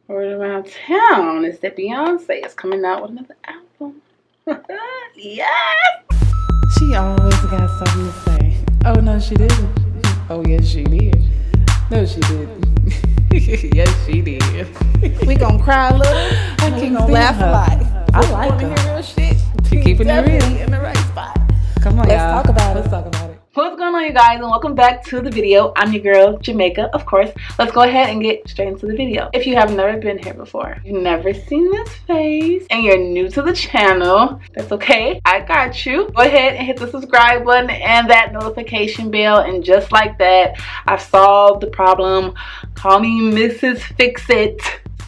Word around town is that Beyonce is coming out with another album. Yes! She always got something to say. Oh, no, she didn't. Oh, yes, she did. No, she didn't. Yes, she did. We gonna cry a little. I We gonna laugh a lot. I like her. Hear real shit. She keeping it real. In the right spot. Come on, Let's y'all. talk about it. Let's talk about it. What's going on, you guys, and welcome back to the video. I'm your girl, Jamaica, of course. Let's go ahead and get straight into the video. If you have never been here before, you've never seen this face, and you're new to the channel, that's okay. I got you. Go ahead and hit the subscribe button and that notification bell, and just like that, I've solved the problem. Call me Mrs. Fix-It.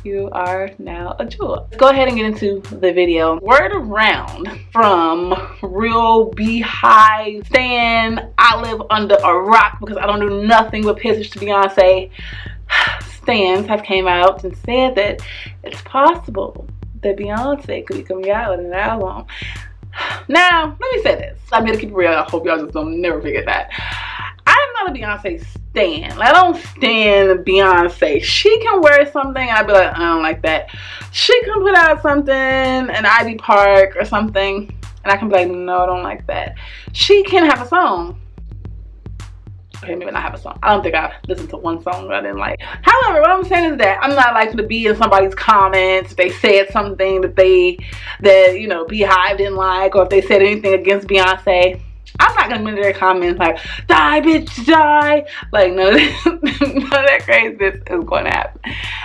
You are now a jewel. Let's go ahead and get into the video. Word around from real BEEHIVE stan, I live under a rock because I don't do nothing but pictures to Beyonce. Stans have came out and said that it's possible that Beyonce could be coming out with an album. Now, let me say this. I'm here to keep it real. I hope y'all just don't never forget that. I'm not a Beyonce stan. Like, I don't stan Beyonce. She can wear something and I'd be like, I don't like that. She can put out something, an Ivy Park or something, and I can be like, no, I don't like that. She can have a song. Okay, maybe not have a song. I don't think I listened to one song that I didn't like. However, what I'm saying is that I'm not liking to be in somebody's comments. They said something that you know, BEEHIVE didn't like, or if they said anything against Beyonce, I'm not gonna make their comments like, die bitch, die. Like, none of that craziness is gonna happen.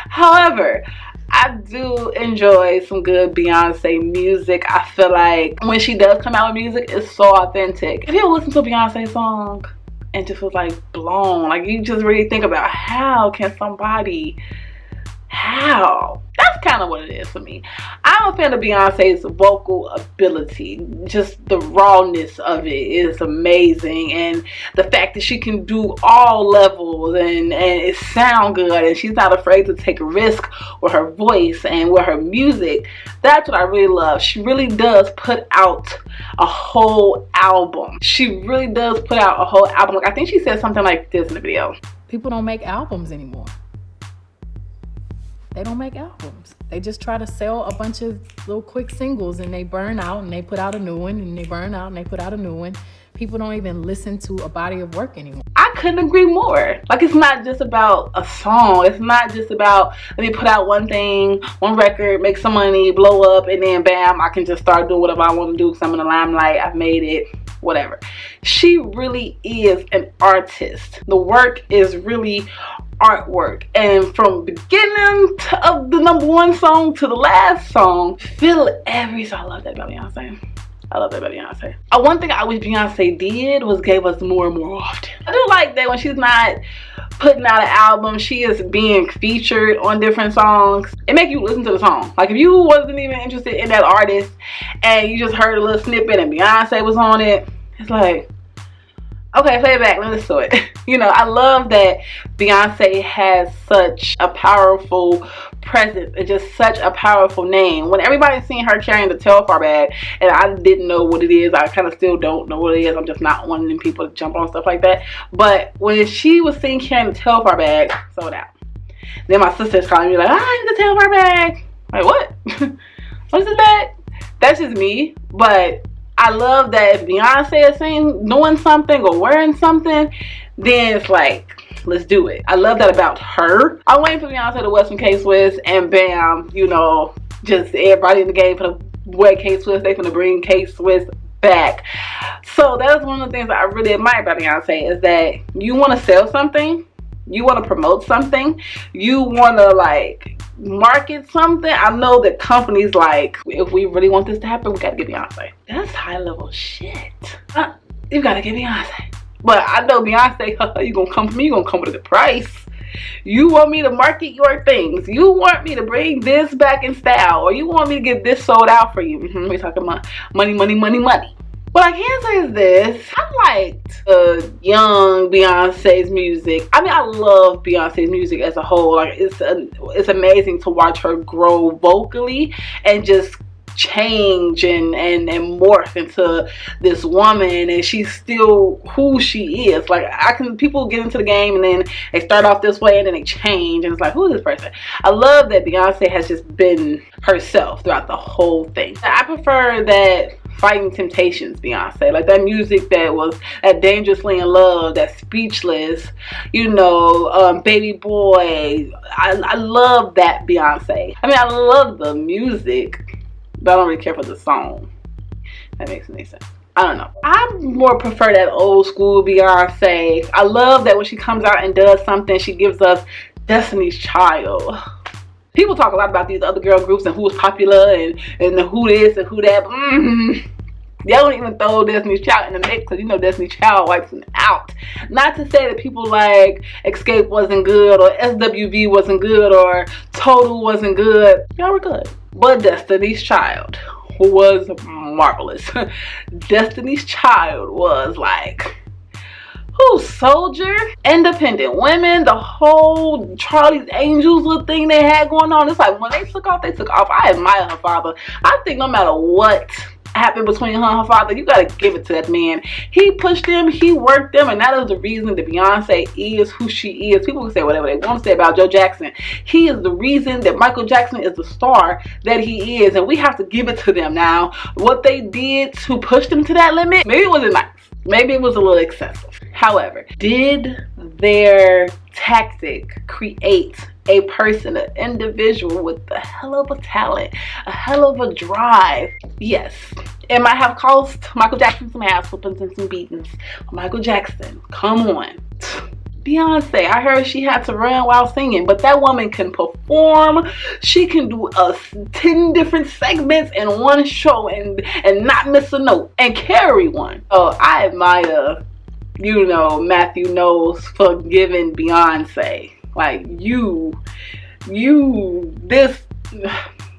However, I do enjoy some good Beyonce music. I feel like when she does come out with music, it's so authentic. If you listen to a Beyonce song and just was like blown, like you just really think about how that's kind of what it is for me. I'm a fan of Beyonce's vocal ability. Just the rawness of it is amazing, and the fact that she can do all levels and it sound good, and she's not afraid to take a risk with her voice and with her music. That's what I really love. She really does put out a whole album. She really does put out a whole album. Like, I think she said something like this in the video. People don't make albums anymore. They don't make albums. They just try to sell a bunch of little quick singles, and they burn out, and they put out a new one, and they burn out, and they put out a new one. People don't even listen to a body of work anymore. I couldn't agree more. Like, it's not just about a song. It's not just about, let me put out one thing, one record, make some money, blow up, and then bam, I can just start doing whatever I want to do because I'm in the limelight, I've made it, whatever. She really is an artist. The work is really artwork, and from beginning of the #1 song to the last song, feel every song. I love that about Beyonce. I love that about Beyonce. One thing I wish Beyonce did was gave us more and more often. I do like that when she's not putting out an album, she is being featured on different songs. It makes you listen to the song. Like, if you wasn't even interested in that artist and you just heard a little snippet and Beyonce was on it, it's like, okay, play it back, let me listen to it. You know, I love that Beyonce has such a powerful presence and just such a powerful name. When everybody's seeing her carrying the Telfar bag, and I didn't know what it is, I kind of still don't know what it is. I'm just not one of them people to jump on stuff like that. But when she was seen carrying the Telfar bag, sold out. Then my sister's calling me like, I need the Telfar bag. Like, what? What is this bag? That's just me. But I love that if Beyonce is doing something or wearing something, then it's like, let's do it. I love that about her. I'm waiting for Beyonce to wear some K-Swiss, and bam, you know, just everybody in the game for the wear K-Swiss. They finna bring K-Swiss back. So that's one of the things that I really admire about Beyonce, is that you want to sell something, you want to promote something, you want to like market something. I know that companies like, if we really want this to happen, we gotta get Beyonce. That's high level shit. You gotta get Beyonce. But I know Beyonce, you gonna come for me, you gonna come with a good price. You want me to market your things, you want me to bring this back in style, or you want me to get this sold out for you. We're talking about money, money, money, money. What I can say is this: I liked young Beyonce's music. I mean, I love Beyonce's music as a whole. Like, it's amazing to watch her grow vocally and just change and morph into this woman, and she's still who she is. Like, people get into the game and then they start off this way and then they change, and it's like, who is this person? I love that Beyonce has just been herself throughout the whole thing. I prefer that Fighting Temptations Beyonce, like that music that was that Dangerously in Love, that Speechless, you know, Baby Boy. I love that Beyonce. I mean, I love the music, but I don't really care for the song. That makes any sense. I don't know. I more prefer that old school Beyonce. I love that when she comes out and does something, she gives us Destiny's Child. People talk a lot about these other girl groups and who's popular and who this and who that. They don't even throw Destiny's Child in the mix, because you know Destiny's Child wipes them out. Not to say that people like Escape wasn't good, or SWV wasn't good, or Total wasn't good. Y'all were good. But Destiny's Child was marvelous. Destiny's Child was like, Soldier, Independent Women, the whole Charlie's Angels little thing they had going on. It's like, when they took off, they took off. I admire her father. I think no matter what happened between her and her father, you gotta give it to that man. He pushed them, he worked them, and that is the reason that Beyonce is who she is. People can say whatever they want to say about Joe Jackson. He is the reason that Michael Jackson is the star that he is, and we have to give it to them. Now, what they did to push them to that limit, maybe it wasn't nice. Maybe it was a little excessive. However, did their tactic create a person, an individual with a hell of a talent, a hell of a drive? Yes. It might have cost Michael Jackson some ass whoopings and some beatings. Michael Jackson, come on. Beyonce, I heard she had to run while singing, but that woman can perform. She can do 10 different segments in one show and not miss a note and carry one. Oh, I admire, you know, Matthew Knowles for giving Beyonce, like,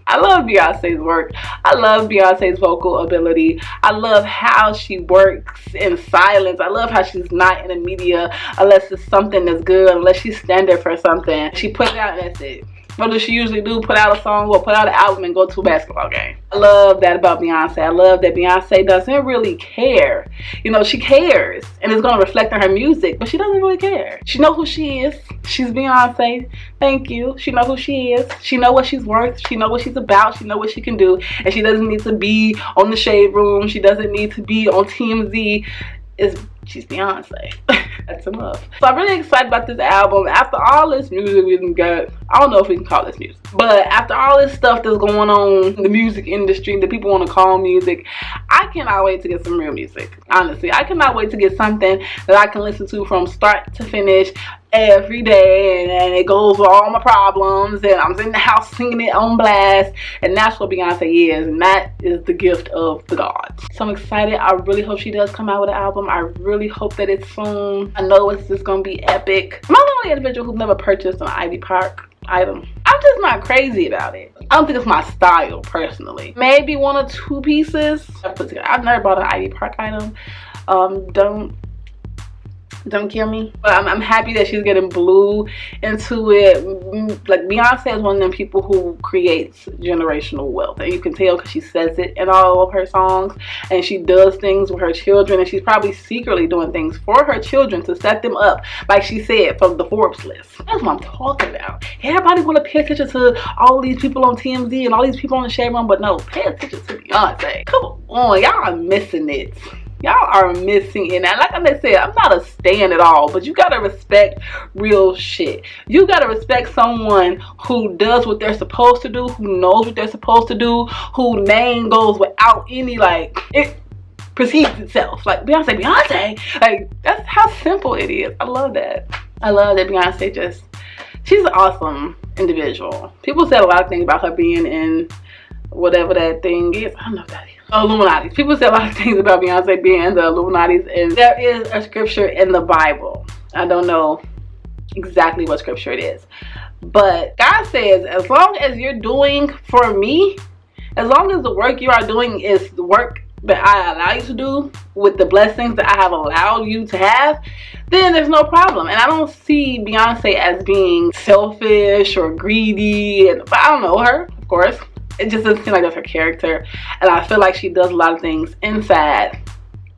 I love Beyonce's work. I love Beyonce's vocal ability. I love how she works in silence. I love how she's not in the media unless it's something that's good, unless she's standing for something. She puts it out and that's it. What does she usually do? Put out a song or put out an album and go to a basketball game. I love that about Beyonce. I love that Beyonce doesn't really care. You know, she cares, and it's going to reflect on her music, but she doesn't really care. She knows who she is. She's Beyonce. Thank you. She knows who she is. She knows what she's worth. She knows what she's about. She knows what she can do, and she doesn't need to be on the Shade Room. She doesn't need to be on TMZ. She's Beyonce. That's enough. So I'm really excited about this album. After all this music we done got, I don't know if we can call this music, but after all this stuff that's going on in the music industry that people want to call music, I cannot wait to get some real music. Honestly, I cannot wait to get something that I can listen to from start to finish every day, and it goes with all my problems, and I'm in the house singing it on blast, and that's what Beyonce is, and that is the gift of the gods. So I'm excited. I really hope she does come out with an album. I really hope that it's soon. I know it's just gonna be epic. I'm the only individual who's never purchased an Ivy Park item. I'm just not crazy about it. I don't think it's my style personally. Maybe one or two pieces I put together. I've never bought an Ivy Park item. Don't kill me. But I'm happy that she's getting Blue into it. Like, Beyonce is one of them people who creates generational wealth, and you can tell because she says it in all of her songs, and she does things with her children, and she's probably secretly doing things for her children to set them up, like she said, from the Forbes list. That's what I'm talking about. Everybody want to pay attention to all these people on TMZ and all these people on the Shade Room, but no, pay attention to Beyonce. Come on, y'all are missing it. Y'all are missing it. And like I said, I'm not a stan at all, but you gotta respect real shit. You gotta respect someone who does what they're supposed to do, who knows what they're supposed to do, whose name goes without any, like, it precedes itself. Like, Beyonce. Like, that's how simple it is. I love that. I love that Beyonce she's an awesome individual. People said a lot of things about her being in whatever that thing is. I don't know what that is. Illuminati. People say a lot of things about Beyonce being in the Illuminatis, and there is a scripture in the Bible. I don't know exactly what scripture it is, but God says, as long as you're doing for me, as long as the work you are doing is the work that I allow you to do with the blessings that I have allowed you to have, then there's no problem. And I don't see Beyonce as being selfish or greedy, but I don't know her, of course. it just doesn't seem like that's her character. And I feel like she does a lot of things inside,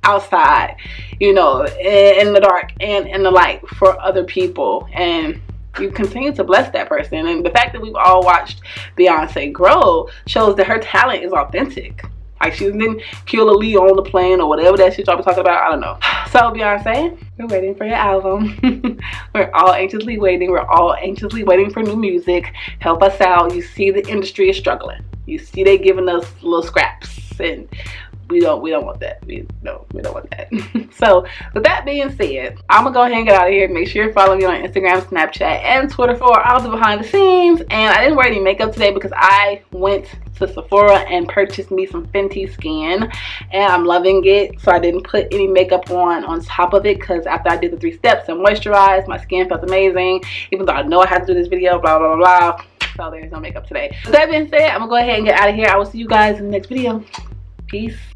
outside, you know, in the dark and in the light for other people. And you continue to bless that person. And the fact that we've all watched Beyonce grow shows that her talent is authentic. Like, she didn't kill a Lee on the plane or whatever that shit y'all be talking about. I don't know. So Beyonce, we're waiting for your album. We're all anxiously waiting. We're all anxiously waiting for new music. Help us out. You see the industry is struggling. You see they giving us little scraps, and we don't want that. We don't want that. So with that being said, I'm gonna go ahead and get out of here. Make sure you're following me on Instagram, Snapchat, and Twitter for all the behind the scenes. And I didn't wear any makeup today because I went to Sephora and purchased me some Fenty Skin, and I'm loving it. So I didn't put any makeup on top of it, because after I did the 3 steps and moisturized, my skin felt amazing, even though I know I had to do this video, blah blah blah blah. So there's no makeup today. With that being said, I'm gonna go ahead and get out of here. I will see you guys in the next video. Peace.